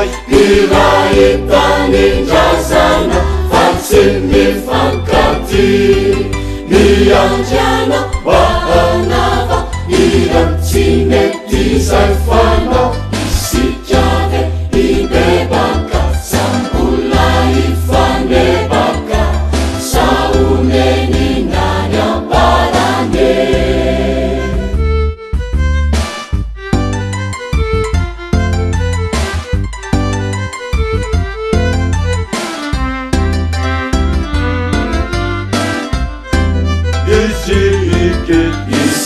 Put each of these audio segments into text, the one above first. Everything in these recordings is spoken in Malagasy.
iraitanindrasana fa tsy mifankaty miandrana vahanava ira tsy mety zay fanao isikave ibebaka sambola ifanebaka saoneninany amparane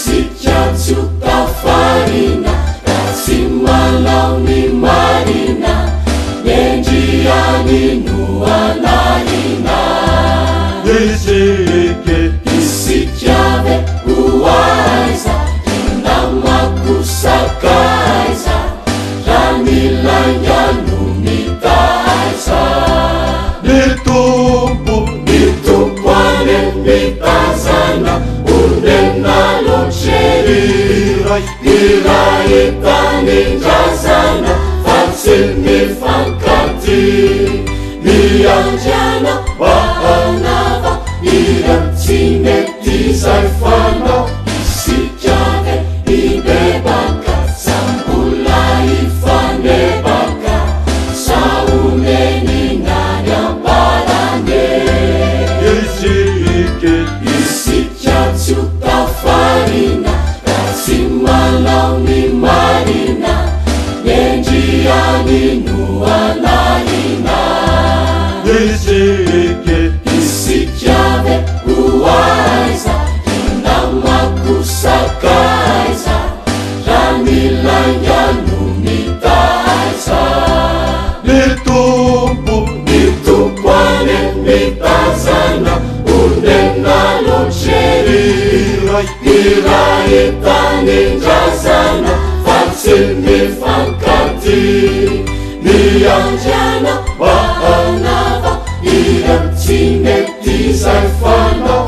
isikatsuta farina kasi malau ni marina nenjiani nuanarina isikave uaiza inamakusakaiza ranilanya numitaisa nitumpuane mitazana iraitanindrasana fa tsy mifankaty miandrana vahanava ira tsy mety zay fanao isikave ibebaka sambola ifanebaka saoneninany amparane isikatsuta farina kasi malau ni marina nenjiani nuanarina isikave uaiza inamakusakaiza ranilanya numitaisa nitumpuane mitazana unenalonjeri iraitanindrasana fa tsy mifankaty miandrana vahanava ira tsy mety zay fanao